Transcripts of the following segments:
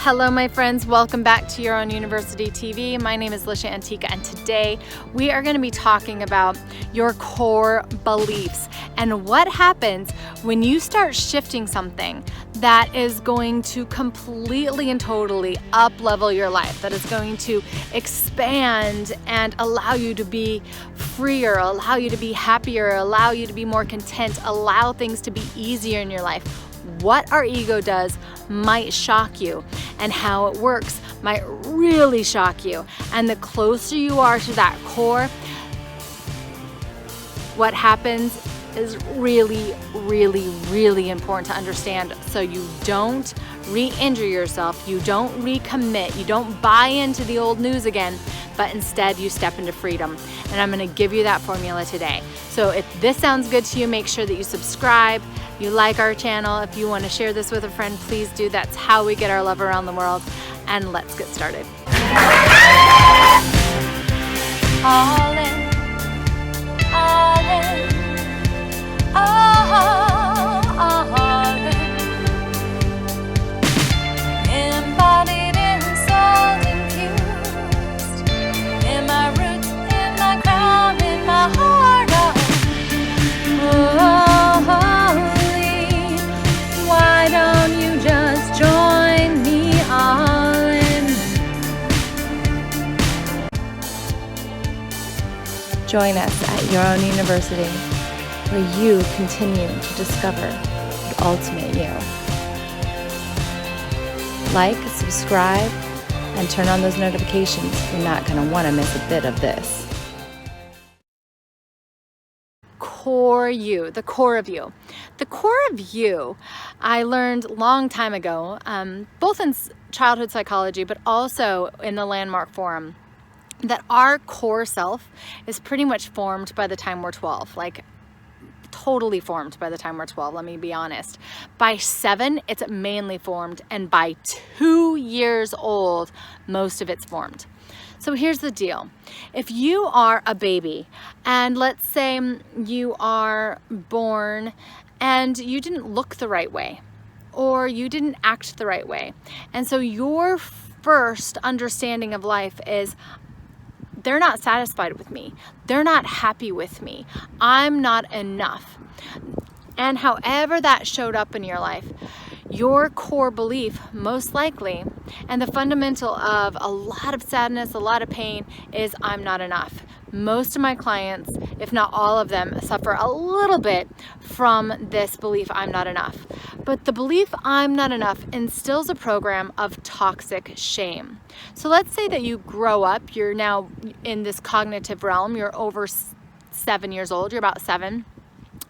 Hello my friends, welcome back to Your Own University TV. My name is Lisha Antica and today we are going to be talking about your core beliefs and what happens when you start shifting something that is going to completely and totally up-level your life, that is going to expand and allow you to be freer, allow you to be happier, allow you to be more content, allow things to be easier in your life. What our ego does might shock you, and how it works might really shock you. And the closer you are to that core, what happens is really, really, really important to understand, so you don't re-injure yourself, you don't recommit, you don't buy into the old news again, but instead you step into freedom. And I'm going to give you that formula today. So if this sounds good to you, make sure that you subscribe, you like our channel. If you want to share this with a friend, please do. That's how we get our love around the world. And let's get started. All in, all in, all in. Embodied in soul infused, in my roots, in my crown, in my heart. Why don't you just join me all in? Join us at Your Own University, where you continue to discover the ultimate you. Like, subscribe, and turn on those notifications. You're not going to want to miss a bit of this. Core you, the core of you. The core of you, I learned a long time ago, both in childhood psychology, but also in the Landmark Forum, that our core self is pretty much formed by the time we're 12, like totally formed by the time we're 12, let me be honest. By 7, it's mainly formed, and by 2 years old, most of it's formed. So here's the deal. If you are a baby, and let's say you are born and you didn't look the right way, or you didn't act the right way, and so your first understanding of life is, they're not satisfied with me, they're not happy with me, I'm not enough. And however that showed up in your life, your core belief, most likely, and the fundamental of a lot of sadness, a lot of pain, is I'm not enough. Most of my clients, if not all of them, suffer a little bit from this belief, I'm not enough. But the belief I'm not enough instills a program of toxic shame. So let's say that you grow up, you're now in this cognitive realm, you're over 7 years old, you're about 7.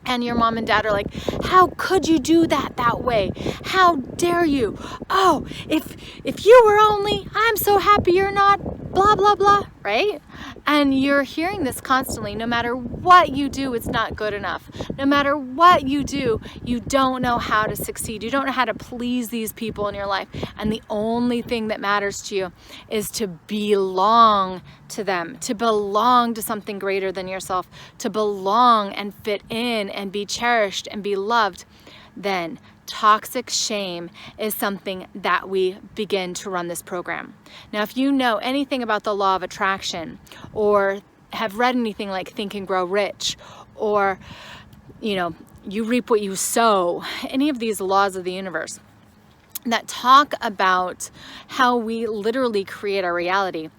And your mom and dad are like, how could you do that way? How dare you? Oh, if you were only, I'm so happy you're not, blah, blah, blah, right? And you're hearing this constantly. No matter what you do, it's not good enough. No matter what you do, you don't know how to succeed. You don't know how to please these people in your life. And the only thing that matters to you is to belong to them, to belong to something greater than yourself, to belong and fit in and be cherished and be loved. Then toxic shame is something that we begin to run this program. Now, if you know anything about the law of attraction, or have read anything like Think and Grow Rich, or you reap what you sow, any of these laws of the universe that talk about how we literally create our reality,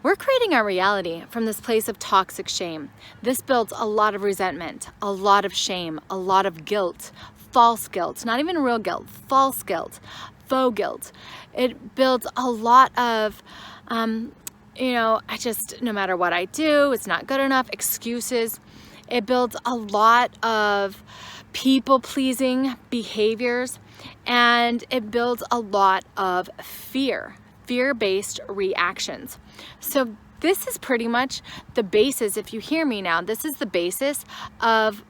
we're creating our reality from this place of toxic shame. This builds a lot of resentment, a lot of shame, a lot of guilt, false guilt, not even real guilt, false guilt, faux guilt. It builds a lot of, no matter what I do, it's not good enough, excuses. It builds a lot of people-pleasing behaviors, and it builds a lot of fear-based reactions. So this is pretty much the basis, if you hear me now, this is the basis of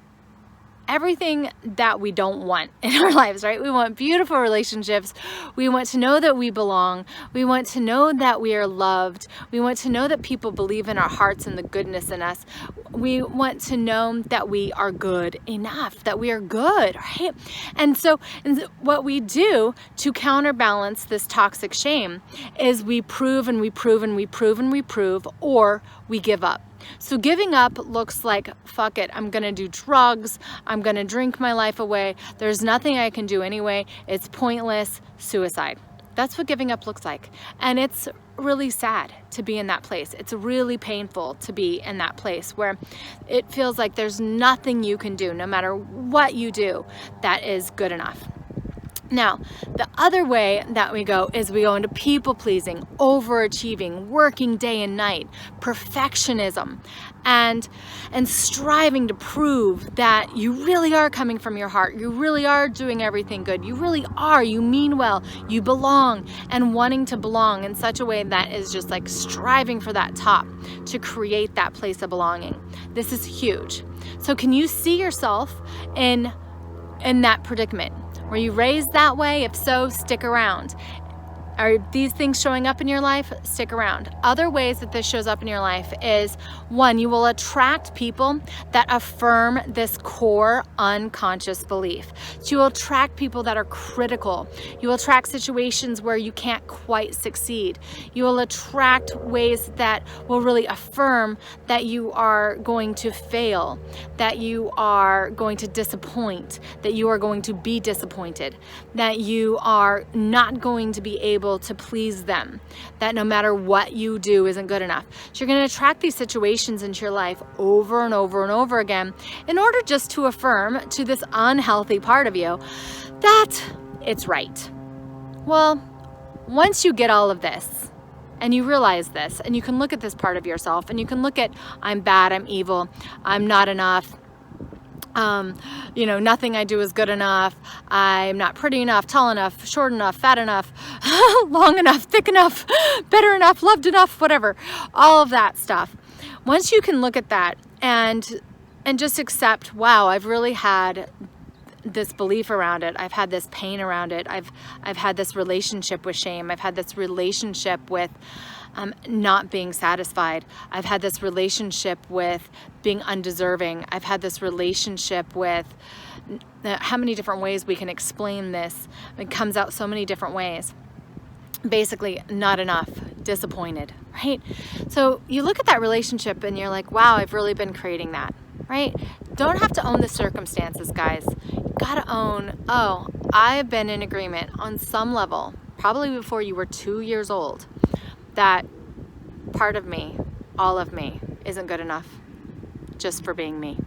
everything that we don't want in our lives, right? We want beautiful relationships. We want to know that we belong. We want to know that we are loved. We want to know that people believe in our hearts and the goodness in us. We want to know that we are good enough, that we are good, right? And so what we do to counterbalance this toxic shame is we prove and we prove and we prove and we prove, or we give up. So giving up looks like, fuck it, I'm gonna do drugs, I'm gonna drink my life away, there's nothing I can do anyway, it's pointless, suicide. That's what giving up looks like. And it's really sad to be in that place. It's really painful to be in that place where it feels like there's nothing you can do, no matter what you do, that is good enough. Now, the other way that we go is we go into people pleasing, overachieving, working day and night, perfectionism, and striving to prove that you really are coming from your heart. You really are doing everything good. You really are. You mean well. You belong, and wanting to belong in such a way that is just like striving for that top to create that place of belonging. This is huge. So can you see yourself in that predicament? Were you raised that way? If so, stick around. Are these things showing up in your life? Stick around. Other ways that this shows up in your life is, one, you will attract people that affirm this core unconscious belief. So you will attract people that are critical. You will attract situations where you can't quite succeed. You will attract ways that will really affirm that you are going to fail, that you are going to disappoint, that you are going to be disappointed, that you are not going to be able to please them, that no matter what you do isn't good enough. So you're going to attract these situations into your life over and over and over again in order just to affirm to this unhealthy part of you that it's right. Well, once you get all of this and you realize this and you can look at this part of yourself and you can look at, I'm bad, I'm evil, I'm not enough, nothing I do is good enough. I'm not pretty enough, tall enough, short enough, fat enough, long enough, thick enough, better enough, loved enough, whatever, all of that stuff. Once you can look at that and just accept, wow, I've really had this belief around it. I've had this pain around it. I've had this relationship with shame. I've had this relationship with not being satisfied. I've had this relationship with being undeserving. I've had this relationship with how many different ways we can explain this. It comes out so many different ways. Basically, not enough, disappointed, right? So you look at that relationship and you're like, wow, I've really been creating that, right? Don't have to own the circumstances, guys. You gotta own, oh, I've been in agreement on some level, probably before you were 2 years old, that part of me, all of me, isn't good enough just for being me.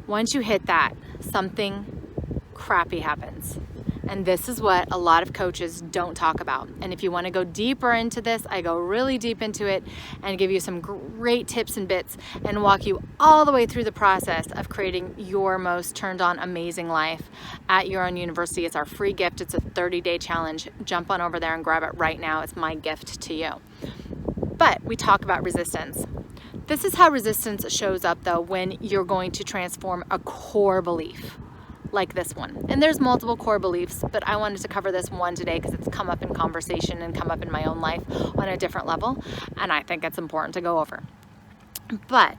Once you hit that, something crappy happens. And this is what a lot of coaches don't talk about. And if you want to go deeper into this, I go really deep into it and give you some great tips and bits and walk you all the way through the process of creating your most turned on amazing life at your own university. It's our free gift. It's a 30-day challenge. Jump on over there and grab it right now. It's my gift to you. But we talk about resistance. This is how resistance shows up though when you're going to transform a core belief like this one. And there's multiple core beliefs, but I wanted to cover this one today because it's come up in conversation and come up in my own life on a different level, and I think it's important to go over. But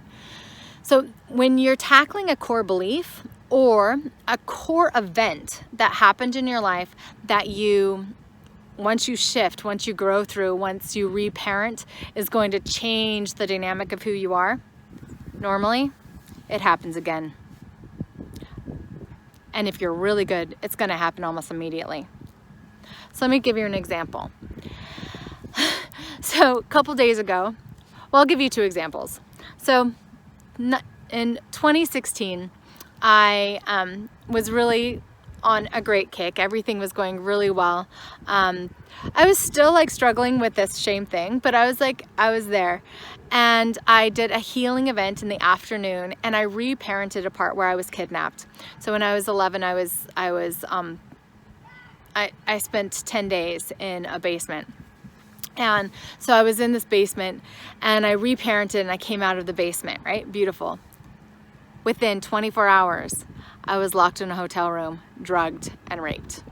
so when you're tackling a core belief or a core event that happened in your life that once you shift, once you grow through, once you reparent, is going to change the dynamic of who you are, normally it happens again. And if you're really good, it's going to happen almost immediately. So let me give you an example. So a couple days ago, well, I'll give you two examples. So in 2016, I was really on a great kick. Everything was going really well. I was still like struggling with this shame thing, but I was there. And I did a healing event in the afternoon, and I reparented a part where I was kidnapped. So when I was 11, I spent 10 days in a basement. And so I was in this basement and I reparented and I came out of the basement, right? Beautiful. within 24 hours, I was locked in a hotel room, drugged and raped.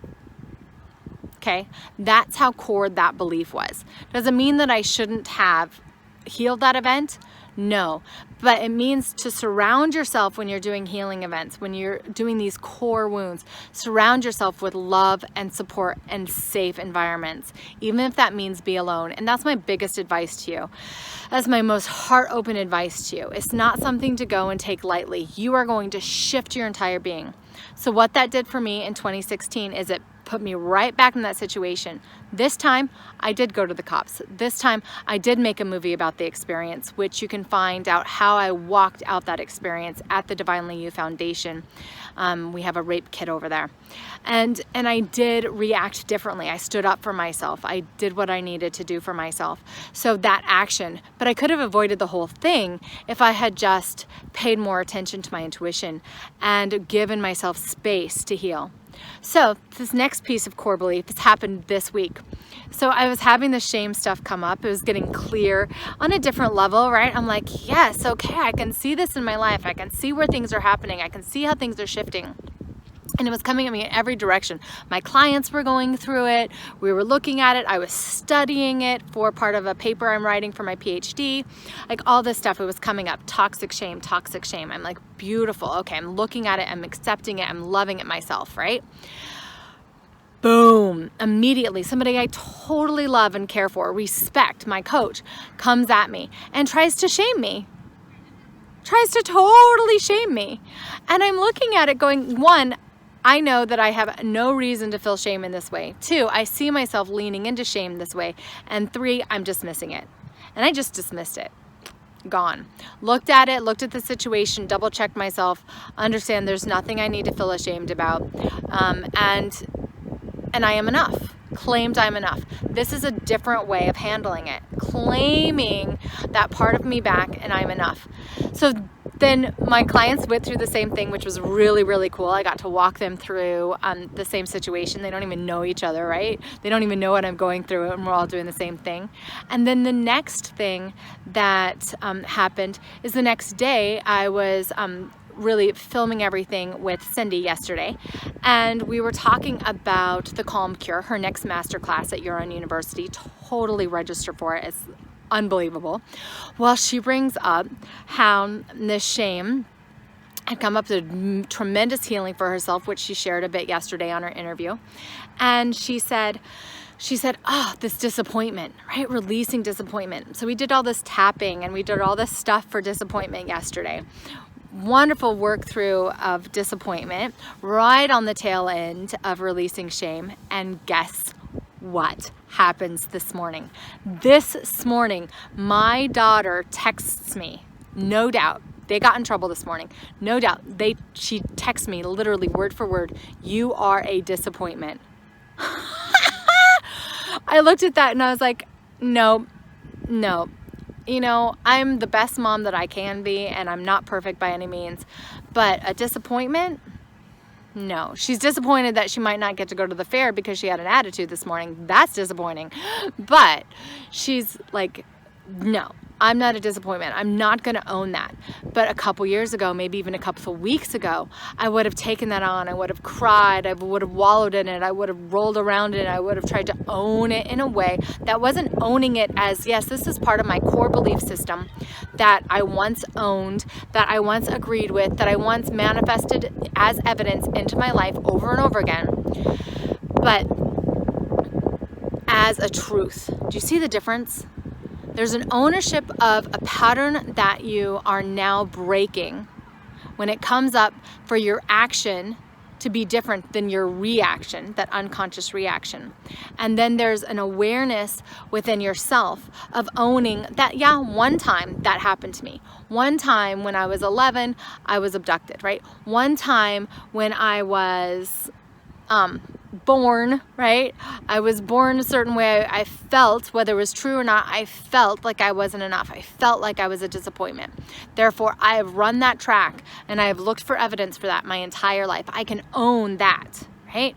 Okay, that's how core that belief was. Does it mean that I shouldn't have healed that event? No, but it means to surround yourself when you're doing healing events, when you're doing these core wounds, surround yourself with love and support and safe environments, even if that means be alone. And that's my biggest advice to you. That's my most heart-open advice to you. It's not something to go and take lightly. You are going to shift your entire being. So what that did for me in 2016 is it put me right back in that situation. This time, I did go to the cops. This time, I did make a movie about the experience, which you can find out how I walked out that experience at the Divinely You Foundation. We have a rape kit over there. And I did react differently. I stood up for myself. I did what I needed to do for myself. So that action, but I could have avoided the whole thing if I had just paid more attention to my intuition and given myself space to heal. So this next piece of core belief has happened this week. So I was having the shame stuff come up. It was getting clear on a different level, right? I'm like, yes, okay, I can see this in my life. I can see where things are happening. I can see how things are shifting. And it was coming at me in every direction. My clients were going through it. We were looking at it. I was studying it for part of a paper I'm writing for my PhD. Like all this stuff, it was coming up. Toxic shame, toxic shame. I'm like, beautiful. Okay, I'm looking at it. I'm accepting it. I'm loving it myself, right? Boom, immediately somebody I totally love and care for, respect, my coach, comes at me and tries to shame me. Tries to totally shame me. And I'm looking at it going, one, I know that I have no reason to feel shame in this way. Two, I see myself leaning into shame this way. And three, I'm dismissing it. And I just dismissed it. Gone. Looked at it, looked at the situation, double checked myself, understand there's nothing I need to feel ashamed about. And I am enough. Claimed I'm enough. This is a different way of handling it. Claiming that part of me back and I'm enough. So then my clients went through the same thing, which was really, really cool. I got to walk them through the same situation. They don't even know each other, right? They don't even know what I'm going through, and we're all doing the same thing. And then the next thing that happened is the next day I was really filming everything with Cindy yesterday, and we were talking about the Calm Cure, her next masterclass at Huron University. Totally register for it. It's unbelievable. Well, she brings up how this shame had come up to tremendous healing for herself, which she shared a bit yesterday on her interview. And she said, oh, this disappointment, right? Releasing disappointment. So we did all this tapping and we did all this stuff for disappointment yesterday. Wonderful work through of disappointment, right on the tail end of releasing shame. And guess what happens this morning? This morning, my daughter texts me, no doubt. They got in trouble this morning. No doubt. She texts me literally word for word, "You are a disappointment." I looked at that and I was like, no. You know, I'm the best mom that I can be, and I'm not perfect by any means, but a disappointment? No. She's disappointed that she might not get to go to the fair because she had an attitude this morning. That's disappointing. But she's like, no, I'm not a disappointment. I'm not going to own that. But a couple years ago, maybe even a couple of weeks ago, I would have taken that on. I would have cried. I would have wallowed in it. I would have rolled around in it. I would have tried to own it in a way that wasn't owning it as, yes, this is part of my core belief system that I once owned, that I once agreed with, that I once manifested as evidence into my life over and over again. But as a truth. Do you see the difference? There's an ownership of a pattern that you are now breaking when it comes up for your action to be different than your reaction, that unconscious reaction. And then there's an awareness within yourself of owning that, yeah, one time that happened to me. One time when I was 11, I was abducted, right? One time when I was born, right? I was born a certain way. I felt, whether it was true or not, I felt like I wasn't enough. I felt like I was a disappointment. Therefore, I have run that track and I have looked for evidence for that my entire life. I can own that, right?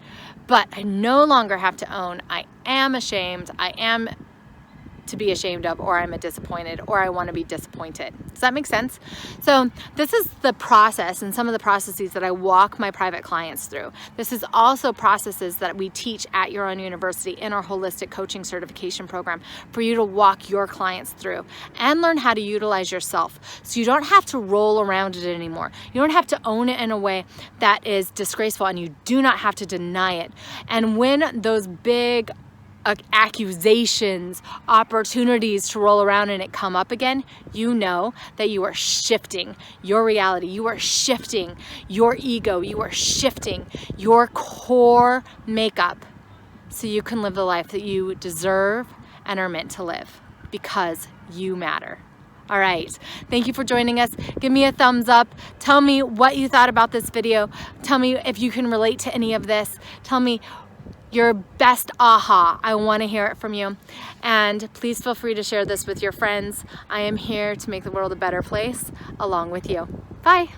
But I no longer have to own I am ashamed. I am to be ashamed of, or I'm disappointed, or I want to be disappointed. Does that make sense? So this is the process and some of the processes that I walk my private clients through. This is also processes that we teach at Your Own University in our holistic coaching certification program for you to walk your clients through and learn how to utilize yourself. So you don't have to roll around it anymore. You don't have to own it in a way that is disgraceful, and you do not have to deny it. And when those big accusations, opportunities to roll around in it come up again, you know that you are shifting your reality, you are shifting your ego, you are shifting your core makeup so you can live the life that you deserve and are meant to live, because you matter. All right, thank you for joining us. Give me a thumbs up. Tell me what you thought about this video. Tell me if you can relate to any of this. Tell me your best aha. I want to hear it from you. And please feel free to share this with your friends. I am here to make the world a better place along with you. Bye.